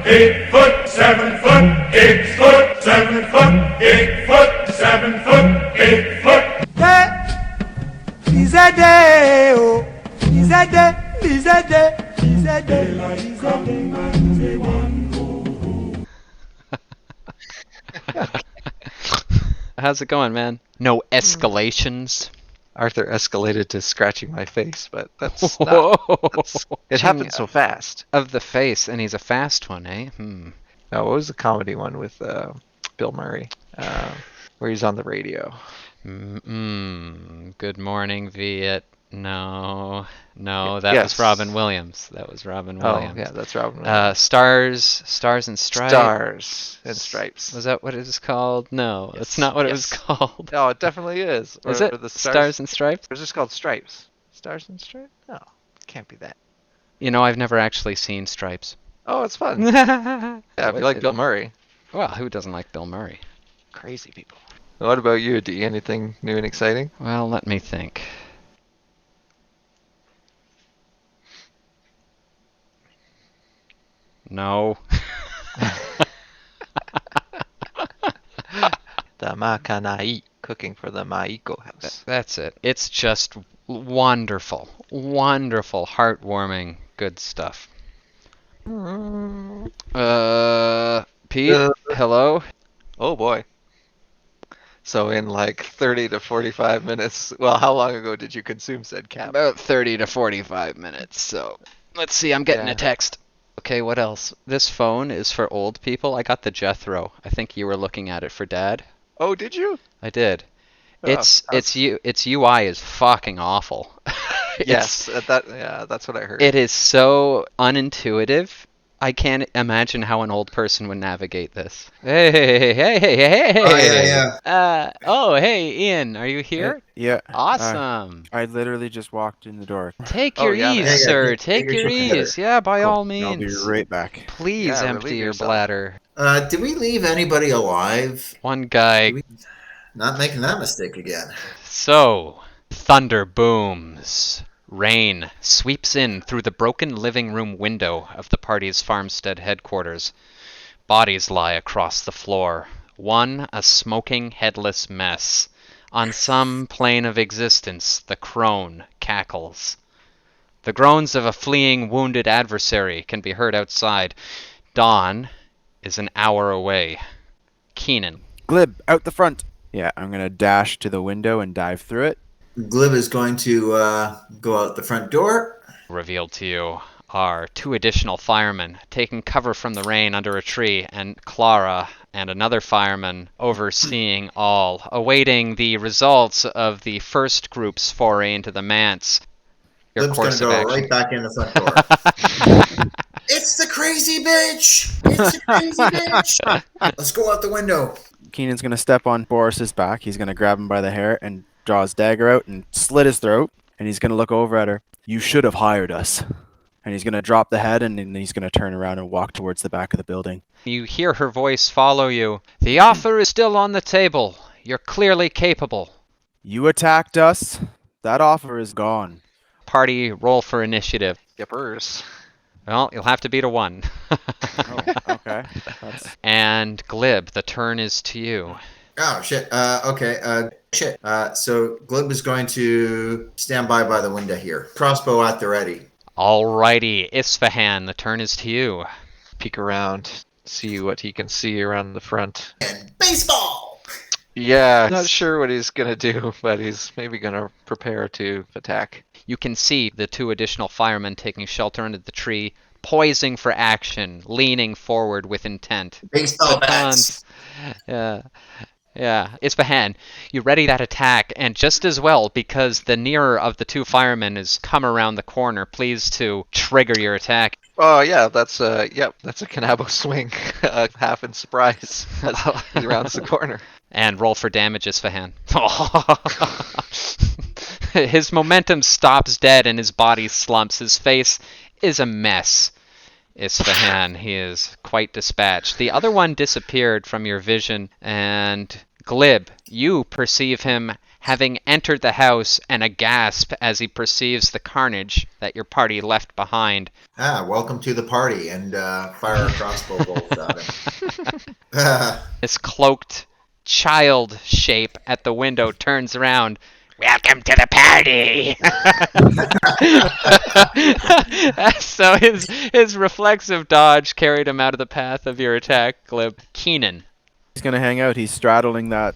8 foot, 7 foot, 8 foot, 7 foot, 8 foot, 7 foot, 8 foot. Hey, he's a day, oh, he's a day, he's a day, he's a day, he's a day. How's it going, man? No escalations? Arthur escalated to scratching my face, but that's not... it happened so fast. Of the face, and he's a fast one, eh? No, it was a comedy one with Bill Murray, where he's on the radio. Good morning, Viet. No, that was Robin Williams. Oh, yeah, that's Robin Williams. Stars and Stripes. Stars and Stripes. Was that what it was called? No, Yes. That's not what it was called. No, it definitely is. Is it? The Stars and Stripes? Or is this called Stripes? Stars and Stripes? No, it can't be that. You know, I've never actually seen Stripes. Oh, it's fun. Yeah, if you like Bill Murray. Well, who doesn't like Bill Murray? Crazy people. What about you, D? Anything new and exciting? Well, let me think. No. The Makanai, cooking for the Maiko house. That's it. It's just wonderful, heartwarming, good stuff. Pete, hello? Oh boy. So in like 30 to 45 minutes, well, how long ago did you consume said cap? About 30 to 45 minutes, so let's see, I'm getting a text. Okay, what else? This phone is for old people. I got the Jethro. I think you were looking at it for Dad. Oh, did you? I did. Its UI is fucking awful. Yes, that's what I heard. It is so unintuitive. I can't imagine how an old person would navigate this. Hey. Oh, yeah. Hey, Ian, are you here? Yeah. Awesome. I literally just walked in the door. Take your ease, sir. Take your ease. Yeah, by all means. I'll be right back. Please empty your bladder. Did we leave anybody alive? One guy. Not making that mistake again. So, thunder booms. Rain sweeps in through the broken living room window of the party's farmstead headquarters. Bodies lie across the floor. One a smoking, headless mess. On some plane of existence, the crone cackles. The groans of a fleeing, wounded adversary can be heard outside. Dawn is an hour away. Keenan. Glib, out the front. Yeah, I'm going to dash to the window and dive through it. Glib is going to go out the front door. Revealed to you are two additional firemen taking cover from the rain under a tree, and Clara and another fireman overseeing all, awaiting the results of the first group's foray into the manse. Your Glib's course going to of go action. right back in the front door. It's the crazy bitch! It's the crazy bitch! Let's go out the window. Keenan's going to step on Boris's back. He's going to grab him by the hair and draw his dagger out and slit his throat. And he's going to look over at her. You should have hired us. And he's going to drop the head, and then he's going to turn around and walk towards the back of the building. You hear her voice follow you. The offer is still on the table. You're clearly capable. You attacked us. That offer is gone. Party, roll for initiative. Yippers. Well, you'll have to beat a 1. Oh, okay. And Glib, the turn is to you. Oh, shit. Okay. Shit. So Glib is going to stand by the window here. Crossbow at the ready. Alrighty, Isfahan, the turn is to you. Peek around, see what he can see around the front. And baseball! Yeah, not sure what he's going to do, but he's maybe going to prepare to attack. You can see the two additional firemen taking shelter under the tree, poising for action, leaning forward with intent. Baseball bats! Yeah, Isfahan, you ready that attack, and just as well, because the nearer of the two firemen has come around the corner, please to trigger your attack. Oh yeah, that's a Kanabo swing, half in surprise as he rounds the corner. And roll for damage, Isfahan. His momentum stops dead and his body slumps. His face is a mess. Isfahan, he is quite dispatched. The other one disappeared from your vision, and Glib, you perceive him having entered the house, and a gasp as he perceives the carnage that your party left behind. Welcome to the party, and fire a crossbow bolt at him. This cloaked child shape at the window turns around. Welcome to the party! So his reflexive dodge carried him out of the path of your attack, Glib. Keenan. He's gonna hang out. He's straddling that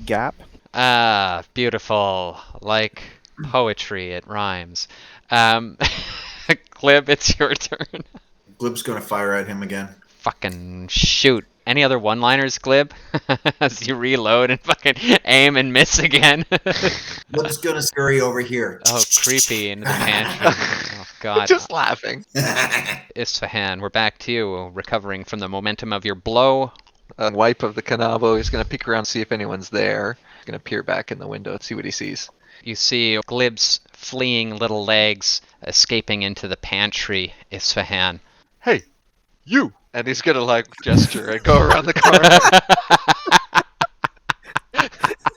gap. Ah, beautiful. Like poetry, it rhymes. Glib, it's your turn. Glib's gonna fire at him again. Fucking shoot. Any other one-liners, Glib? As you reload and fucking aim and miss again. Glib's gonna scurry over here. Oh, creepy into the pantry. Oh, God. Just laughing. Isfahan, we're back to you, recovering from the momentum of your blow. A wipe of the Kanabo. He's going to peek around, see if anyone's there. He's going to peer back in the window and see what he sees. You see Glib's fleeing little legs escaping into the pantry, Isfahan. Hey, you! And he's going to, like, gesture and go around the corner.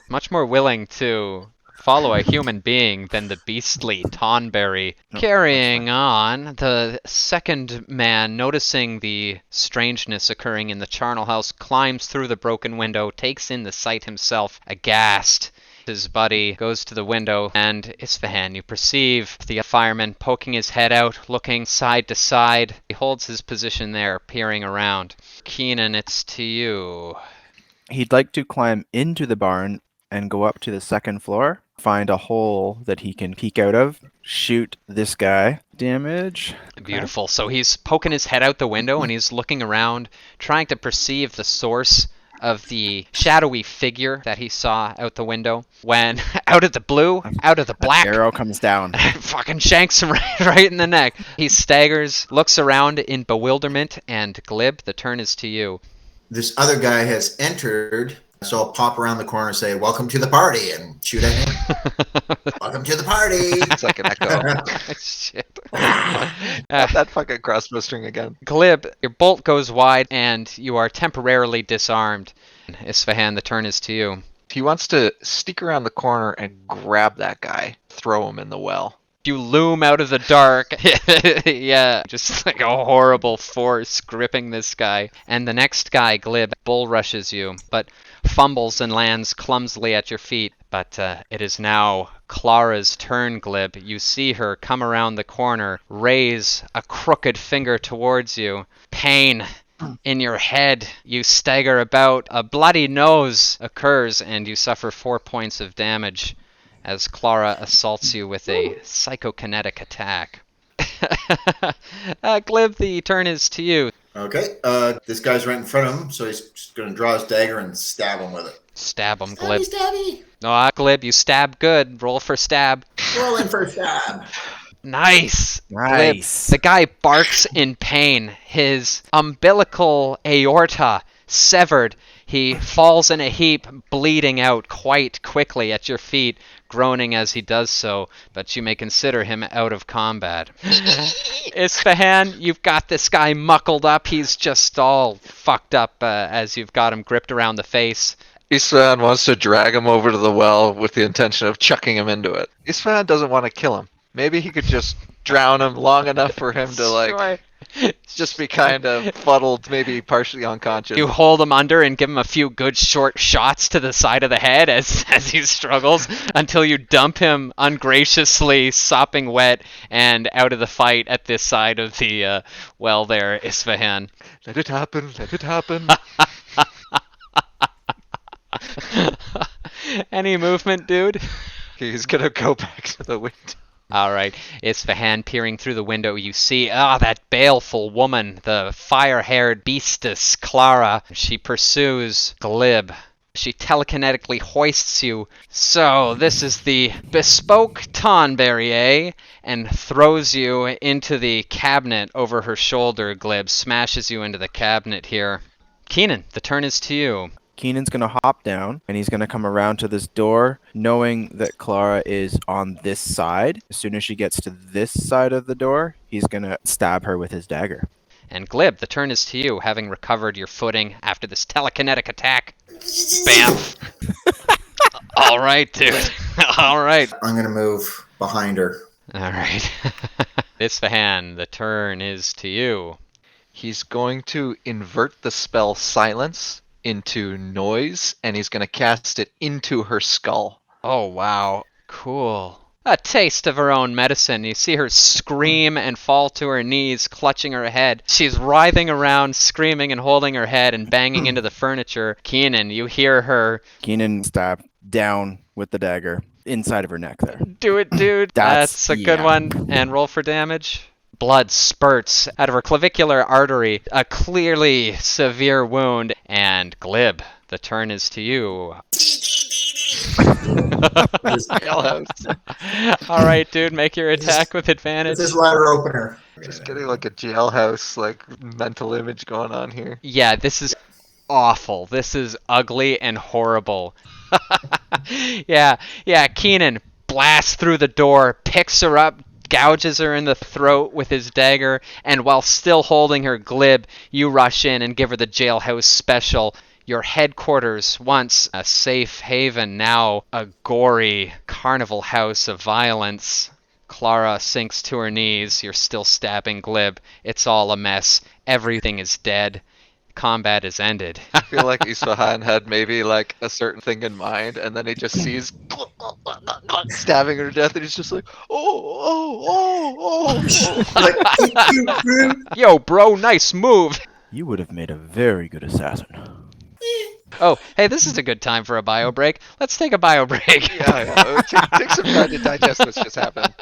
Much more willing to follow a human being than the beastly Tonberry. Carrying on, the second man, noticing the strangeness occurring in the charnel house, climbs through the broken window, takes in the sight himself, aghast. His buddy goes to the window, and Isfahan, you perceive the fireman poking his head out, looking side to side. He holds his position there, peering around. Keenan, it's to you. He'd like to climb into the barn and go up to the second floor, find a hole that he can peek out of, shoot this guy. Damage. Beautiful. So he's poking his head out the window and he's looking around, trying to perceive the source of the shadowy figure that he saw out the window, when out of the blue, out of the black, Arrow comes down. fucking shanks him right in the neck. He staggers, looks around in bewilderment, and Glib, the turn is to you. This other guy has entered, so I'll pop around the corner and say, "Welcome to the party," and shoot at him. Welcome to the party. It's like an echo. Shit. That fucking crossbow string again. Glib, your bolt goes wide and you are temporarily disarmed. Isfahan, the turn is to you. He wants to sneak around the corner and grab that guy, throw him in the well. You loom out of the dark. Yeah, just like a horrible force gripping this guy. And the next guy, Glib, bull rushes you, but fumbles and lands clumsily at your feet. But it is now Clara's turn, Glib. You see her come around the corner, raise a crooked finger towards you. Pain in your head. You stagger about. A bloody nose occurs, and you suffer 4 points of damage as Clara assaults you with a psychokinetic attack. Glib, the turn is to you. Okay, this guy's right in front of him, so he's just going to draw his dagger and stab him with it. Stab him, Glib. Stabby, No, Glib, you stab good. Roll for stab. stabby. Roll in for a stab. Nice. Nice. Glib. The guy barks in pain. His umbilical aorta severed. He falls in a heap, bleeding out quite quickly at your feet, groaning as he does so, but you may consider him out of combat. Isfahan, you've got this guy muckled up. He's just all fucked up as you've got him gripped around the face. Isfahan wants to drag him over to the well with the intention of chucking him into it. Isfahan doesn't want to kill him. Maybe he could just drown him long enough for him to, like, just be kind of fuddled, maybe partially unconscious. You hold him under and give him a few good short shots to the side of the head as he struggles until you dump him ungraciously, sopping wet, and out of the fight at this side of the well there, Isfahan. Let it happen, let it happen. Any movement, dude? He's gonna go back to the window. Alright, Isfahan peering through the window, you see, that baleful woman, the fire-haired beastess, Clara. She pursues Glib. She telekinetically hoists you. So, this is the bespoke Tonberry, eh? And throws you into the cabinet over her shoulder, Glib. Smashes you into the cabinet here. Keenan, the turn is to you. Keenan's going to hop down, and he's going to come around to this door, knowing that Clara is on this side. As soon as she gets to this side of the door, he's going to stab her with his dagger. And Glib, the turn is to you, having recovered your footing after this telekinetic attack. Bam! All right, dude. All right. I'm gonna move behind her. All right. Isfahan, the turn is to you. He's going to invert the spell silence into noise, and he's going to cast it into her skull. Oh, wow. Cool. A taste of her own medicine. You see her scream and fall to her knees, clutching her head. She's writhing around, screaming and holding her head and banging into the furniture. Keenan, you hear her. Keenan stab down with the dagger inside of her neck there. Do it, dude. That's- That's a good yeah. one. And roll for damage. Blood spurts out of her clavicular artery, a clearly severe wound. And Glib, the turn is to you. All right, dude, make your attack with advantage. This is ladder opener. Just getting like a jailhouse like mental image going on here. Yeah, this is awful. This is ugly and horrible. Yeah, Keenan blasts through the door, picks her up, gouges her in the throat with his dagger, and while still holding her, Glib, you rush in and give her the jailhouse special. Your headquarters, once a safe haven, now a gory carnival house of violence. Clara sinks to her knees. You're still stabbing Glib. It's all a mess. Everything is dead. Combat is ended. I feel like Isfahan had maybe like a certain thing in mind, and then he just sees stabbing her to death, and he's just like, oh. Like, Yo, bro, nice move. You would have made a very good assassin. Oh, hey, this is a good time for a bio break. Let's take a bio break. yeah. Take some time to digest what's just happened.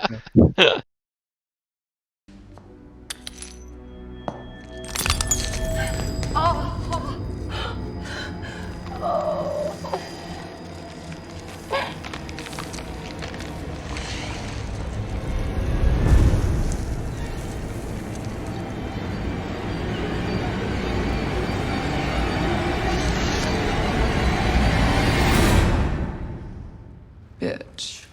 Bitch.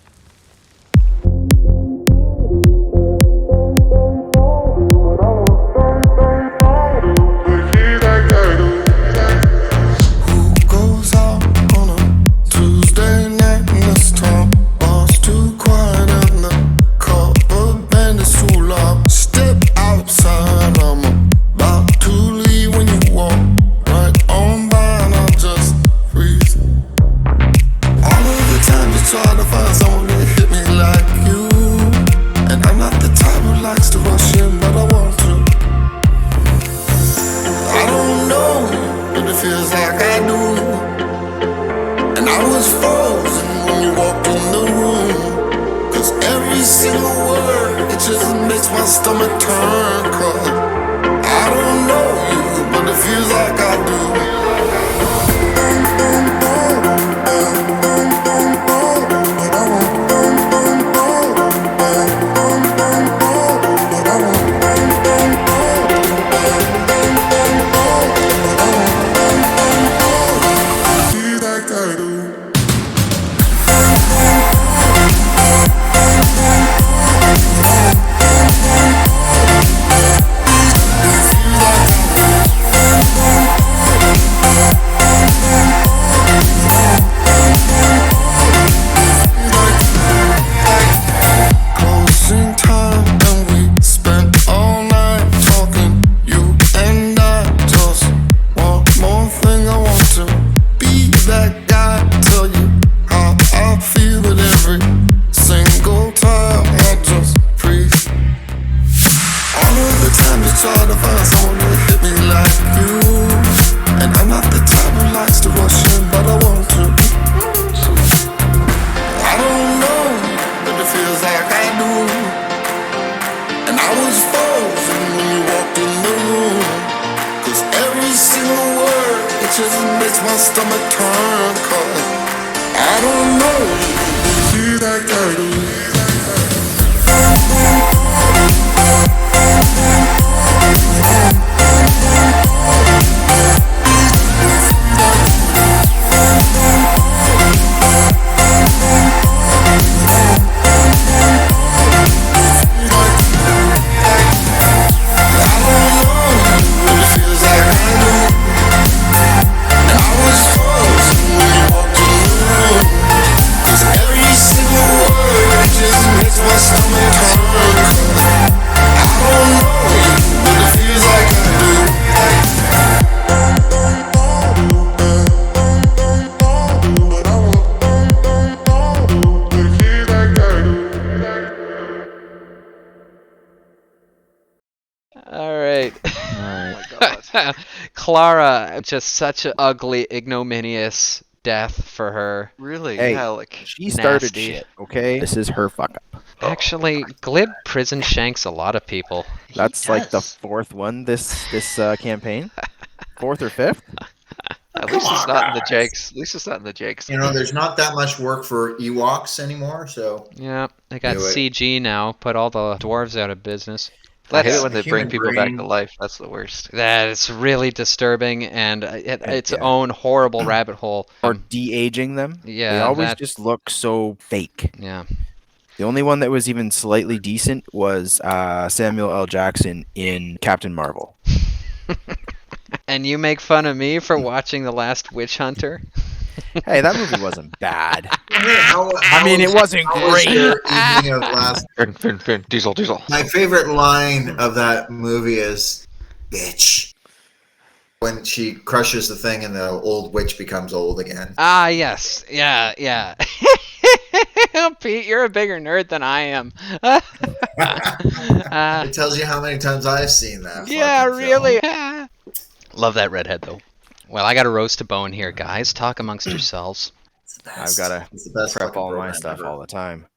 Who goes out on a Tuesday night in this town? Bar's too quiet and the cover band is too loud. Step outside, I'm about to leave when you walk right on by and I'll just freeze. All of the time you try to find someone to hit me like you, and I'm not the type who likes to rush in, but I want to. I don't know you, but it feels like I do. And I was frozen when you walked in the room, 'cause every single word, it just makes my stomach turn. 'Cause I don't know you, but it feels like I do. Feel like I do. Closing time and we spent all night talking. You and I just want more thing. I want to be that guy, tell you how I feel it every single time. I just freeze. All of the time you try to find someone to hit me like you, and I'm not the type who likes to rush in, but I want to. I don't know, but it feels like I do. And I was frozen when you walked in the room, 'cause every single word, it just makes my stomach turn. 'Cause I don't know, but it feels like I do. I was frozen when you walked in the room. Clara, just such an ugly, ignominious death for her. Really? Hey. Yeah, like She started Nasty. shit, okay? This is her fuck up. Actually, Glib prison shanks a lot of people. That's like the does. 4th one this campaign. 4th or 5th? at Come least it's on, not in the guys. Jakes. At least it's not in the Jakes. You know, there's not that much work for Ewoks anymore, so Yeah, they got Do it. CG now, put all the dwarves out of business. I hate Let's it when they bring human people back to brain. life. That's the worst. That is really disturbing and its Yeah. own horrible rabbit hole. Or de-aging them. Yeah, They always that- just look so fake. Yeah. The only one that was even slightly decent was Samuel L. Jackson in Captain Marvel. And you make fun of me for watching The Last Witch Hunter? Hey, that movie wasn't bad. I mean, it wasn't great. Your evening of last. Fin, diesel. My favorite line of that movie is "bitch" when she crushes the thing and the old witch becomes old again. Ah, yes. Yeah. Pete, you're a bigger nerd than I am. It tells you how many times I've seen that. Yeah, fucking really. film. Love that redhead, though. Well, I got a roast a bone here, guys. Talk amongst yourselves. It's the I've best. got to It's the best prep fucking all my program stuff ever. all the time.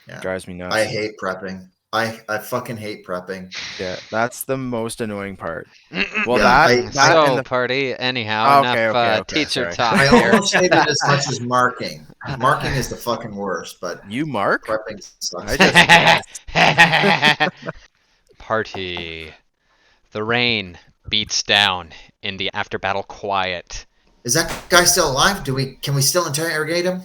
Yeah. Drives me nuts. I hate prepping. I fucking hate prepping. Yeah, that's the most annoying part. Well, Well, Yeah, that so, and the party, anyhow, Okay, enough okay, teacher sorry. talk I here. almost hate it as much as marking. Marking is the fucking worst, but you mark. prepping sucks. I Party. The rain beats down in the after-battle quiet. Is that guy still alive? Can we still interrogate him?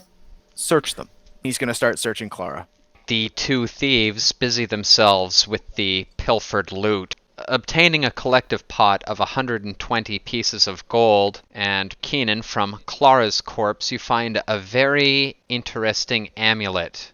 Search them. He's gonna start searching Clara. The two thieves busy themselves with the pilfered loot, obtaining a collective pot of 120 pieces of gold, and Keenan, from Clara's corpse, you find a very interesting amulet,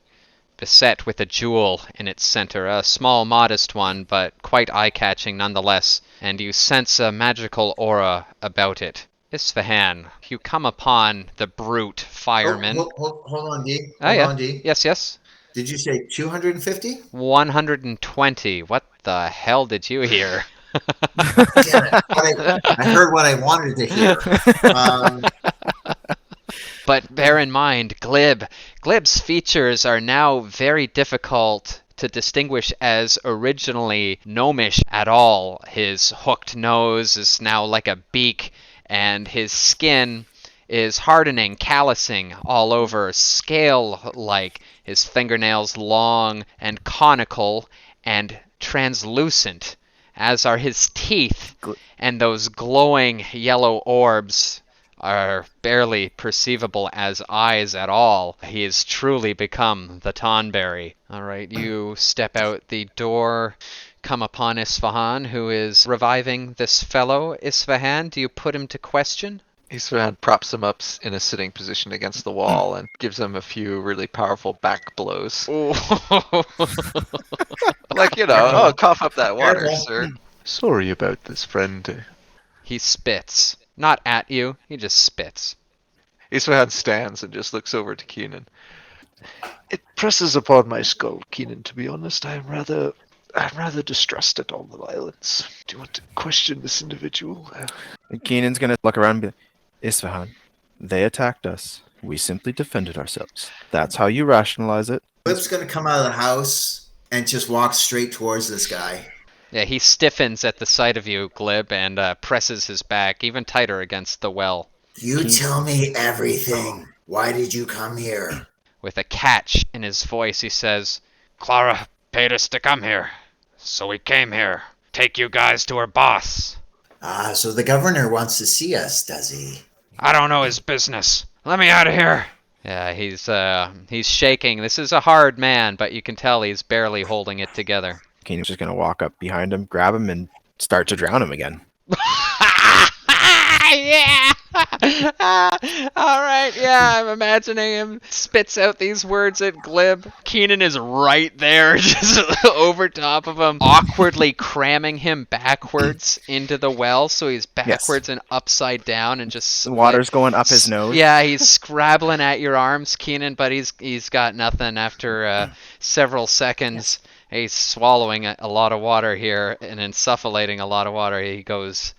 beset with a jewel in its center, a small, modest one, but quite eye-catching nonetheless, and you sense a magical aura about it. Isfahan, you come upon the brute fireman. Hold on, D. Oh, Hold yeah. on, D. Yes. Did you say 250? 120. What the hell did you hear? Damn it. I heard what I wanted to hear. But bear in mind, Glib's features are now very difficult to distinguish as originally gnomish at all. His hooked nose is now like a beak, and his skin is hardening, callousing all over, scale-like. His fingernails long and conical and translucent, as are his teeth, and those glowing yellow orbs are barely perceivable as eyes at all. He has truly become the Tonberry. All right, you step out the door, come upon Isfahan, who is reviving this fellow. Isfahan, do you put him to question? Isfahan props him up in a sitting position against the wall and gives him a few really powerful back blows. Like, cough up that water, Careful. sir. Sorry about this, friend. He spits. Not at you, he just spits. Isfahan stands and just looks over to Keenan. It presses upon my skull, Keenan, to be honest. I'm rather distressed at all the violence. Do you want to question this individual? And Keenan's gonna look around and be like, Isfahan, they attacked us. We simply defended ourselves. That's how you rationalize it. Flip's going to come out of the house and just walk straight towards this guy. Yeah, he stiffens at the sight of you, Glib, and presses his back even tighter against the well. You tell me everything. Why did you come here? With a catch in his voice, he says, Clara paid us to come here, so we came here. Take you guys to her boss. Ah, so the governor wants to see us, does he? I don't know his business. Let me out of here. Yeah, he's shaking. This is a hard man, but you can tell he's barely holding it together. Keenan's just gonna walk up behind him, grab him, and start to drown him again. Yeah! All right, yeah, I'm imagining him spits out these words at Glib. Keenan is right there, just over top of him, awkwardly cramming him backwards into the well, so he's backwards and upside down and just... The water's going up his nose. Yeah, he's scrabbling at your arms, Keenan, but he's got nothing after several seconds. He's swallowing a lot of water here and insufflating a lot of water. He goes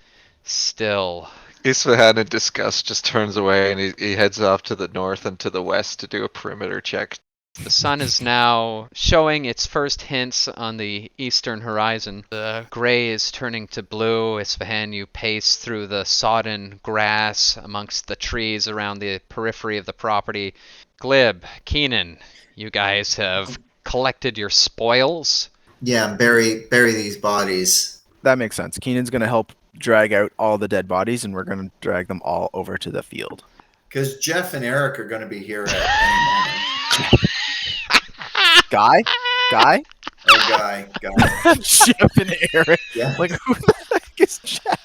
Still. Isfahan in disgust just turns away and he heads off to the north and to the west to do a perimeter check. The sun is now showing its first hints on the eastern horizon. The gray is turning to blue. Isfahan, you pace through the sodden grass amongst the trees around the periphery of the property. Glib, Keenan, you guys have collected your spoils. Yeah, bury these bodies. That makes sense. Keenan's going to help drag out all the dead bodies, and we're going to drag them all over to the field. Because Jeff and Eric are going to be here at any moment. Guy? Oh, guy. Jeff and Eric. Yeah. Like, who the heck is Jeff?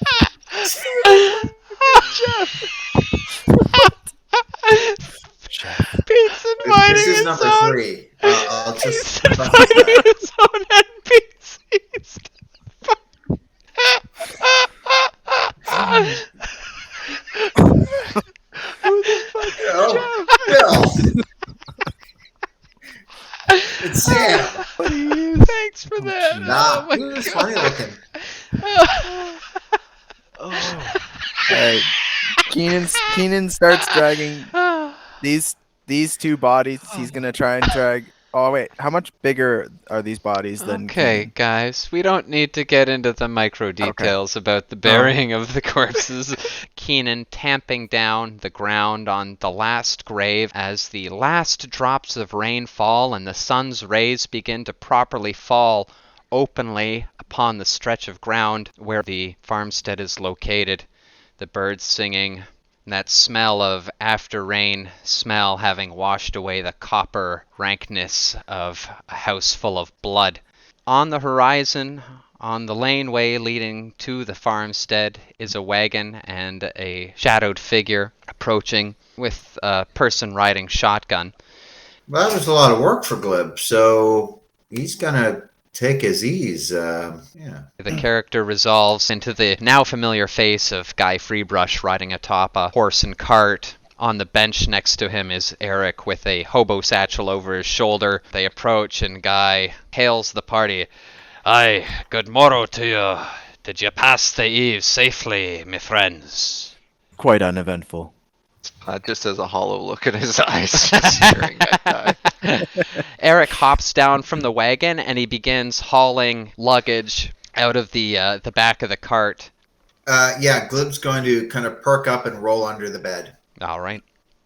Jeff. Pete's inviting This is his number own. 3. I'll just. He's inviting his own NPCs. Oh, Bill. It's Sam. Thanks for that. Nah, Oh he was funny looking. Alright. Keenan starts dragging these two bodies. He's gonna try and drag. Oh wait, how much bigger are these bodies than? Okay, Keenan? guys, we don't need to get into the micro details about the burying of the corpses. Keenan tamping down the ground on the last grave as the last drops of rain fall and the sun's rays begin to properly fall openly upon the stretch of ground where the farmstead is located. The birds singing, and that smell of after rain smell having washed away the copper rankness of a house full of blood. On the horizon, on the laneway leading to the farmstead, is a wagon and a shadowed figure approaching with a person riding shotgun. Well, that was a lot of work for Glib, so he's going to take his ease. Yeah. The character resolves into the now familiar face of Guy Freebrush riding atop a horse and cart. On the bench next to him is Eric with a hobo satchel over his shoulder. They approach and Guy hails the party. Aye, good morrow to you. Did you pass the eve safely, me friends? Quite uneventful. Just has a hollow look in his eyes, just staring at Guy. Eric hops down from the wagon and he begins hauling luggage out of the back of the cart. Yeah, Glib's going to kind of perk up and roll under the bed. All right.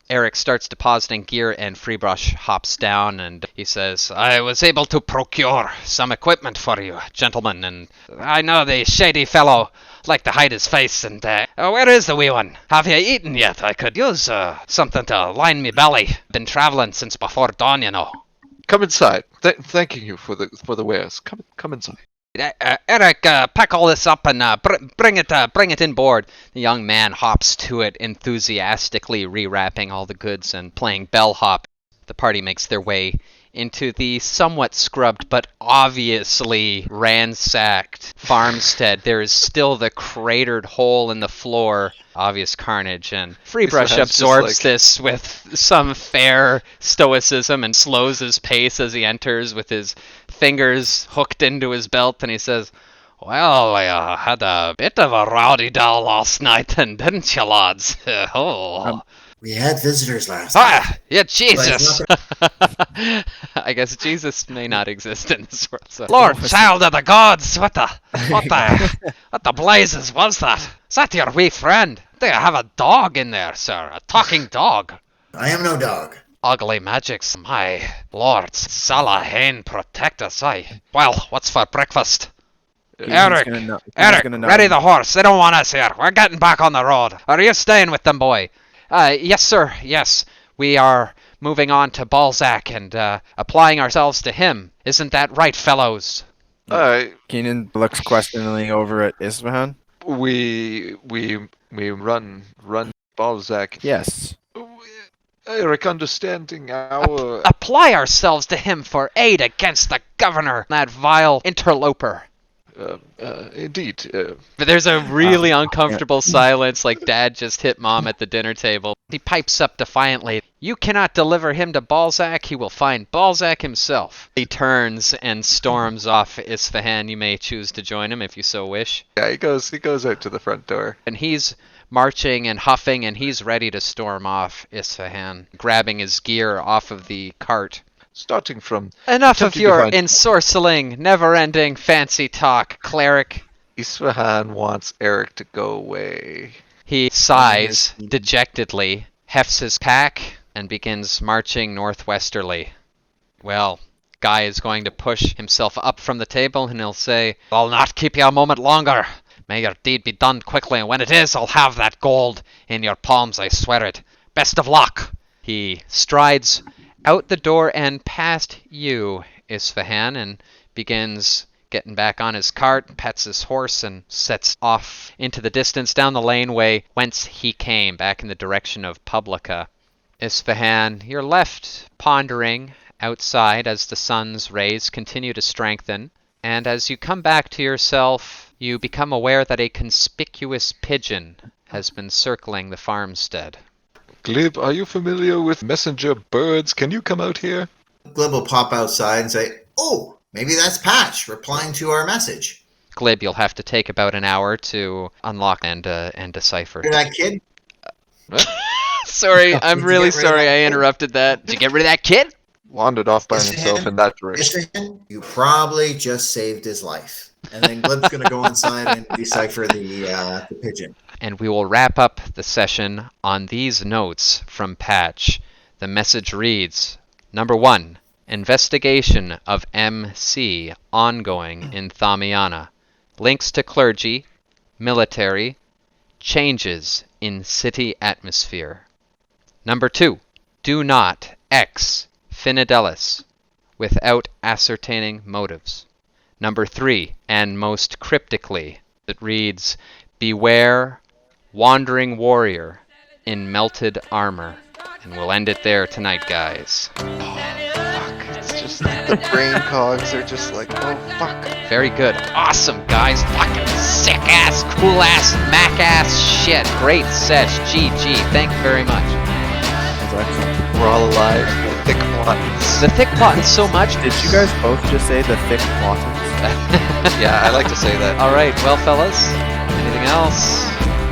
Eric starts depositing gear and Freebrush hops down and he says, I was able to procure some equipment for you, gentlemen, and I know the shady fellow liked to hide his face, and where is the wee one? Have you eaten yet? I could use something to line me belly. Been traveling since before dawn, you know. Come inside. Thanking you for the wares. Come inside. Eric, pack all this up and bring it inboard. The young man hops to it, enthusiastically rewrapping all the goods and playing bellhop. The party makes their way into the somewhat scrubbed but obviously ransacked farmstead. There is still the cratered hole in the floor, obvious carnage, and Freebrush absorbs this with some fair stoicism and slows his pace as he enters with his fingers hooked into his belt, and he says, well, I had a bit of a rowdy doll last night, didn't you, lads? We had visitors last night. Yeah, Jesus! I guess Jesus may not exist in this world. So. Lord, child of the gods! What the blazes was that? Is that your wee friend? I think I have a dog in there, sir. A talking dog. I am no dog. Ugly magics, my lords. Salahain protect us, aye. Well, what's for breakfast? Eric, ready the horse. They don't want us here. We're getting back on the road. Are you staying with them, boy? Yes, sir. Yes. We are moving on to Balzac and applying ourselves to him. Isn't that right, fellows? Keenan looks questioningly over at Isfahan. We run Balzac. Yes. Eric, understanding our... Apply ourselves to him for aid against the governor, that vile interloper. Indeed. But there's a really uncomfortable silence, like Dad just hit Mom at the dinner table. He pipes up defiantly, "You cannot deliver him to Balzac. He will find Balzac himself." He turns and storms off Isfahan. You may choose to join him if you so wish. Yeah, he goes out to the front door. And he's marching and huffing, and he's ready to storm off Isfahan, grabbing his gear off of the cart. Starting from... Enough of attempting to your find- ensorceling, never-ending fancy talk, cleric. Isfahan wants Eric to go away. He sighs dejectedly, hefts his pack, and begins marching northwesterly. Well, Guy is going to push himself up from the table, and he'll say, "I'll not keep you a moment longer. May your deed be done quickly, and when it is, I'll have that gold in your palms, I swear it. Best of luck." He strides out the door and past you, Isfahan, and begins getting back on his cart, pets his horse, and sets off into the distance down the laneway whence he came, back in the direction of Publica. Isfahan, you're left pondering outside as the sun's rays continue to strengthen, and as you come back to yourself, you become aware that a conspicuous pigeon has been circling the farmstead. Glib, are you familiar with messenger birds? Can you come out here? Glib will pop outside and say, "Oh, maybe that's Patch replying to our message." Glib, you'll have to take about an hour to unlock and decipher. Hear that kid? Sorry, I'm Did you really get rid of sorry that I kid? interrupted that. Did you get rid of that kid? Wandered off by Mr. himself Hannon? in that direction. Mr. Hannon, you probably just saved his life. And then Glib's going to go inside and decipher the pigeon. And we will wrap up the session on these notes from Patch. The message reads, Number 1, investigation of MC ongoing in Thamiana. Links to clergy, military, changes in city atmosphere. Number 2, do not ex Fidelis without ascertaining motives. Number 3, and most cryptically, it reads, beware wandering warrior in melted armor. And we'll end it there tonight, guys. Fuck, it's just the brain cogs are just like, oh fuck. Very good. Awesome, guys. Fucking sick ass, cool ass, Mac ass shit. Great sesh. GG. Thank you very much. That's excellent. We're all alive. The thick plottins. The thick plotting so much. Did you guys both just say the thick plottins? Yeah, I like to say that. All right, well, fellas, anything else?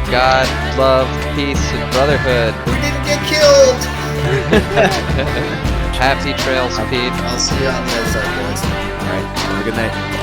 God, love, peace, and brotherhood. We didn't get killed! Happy trails, Pete. I'll see you on the other side, boys. All right. Have a good night.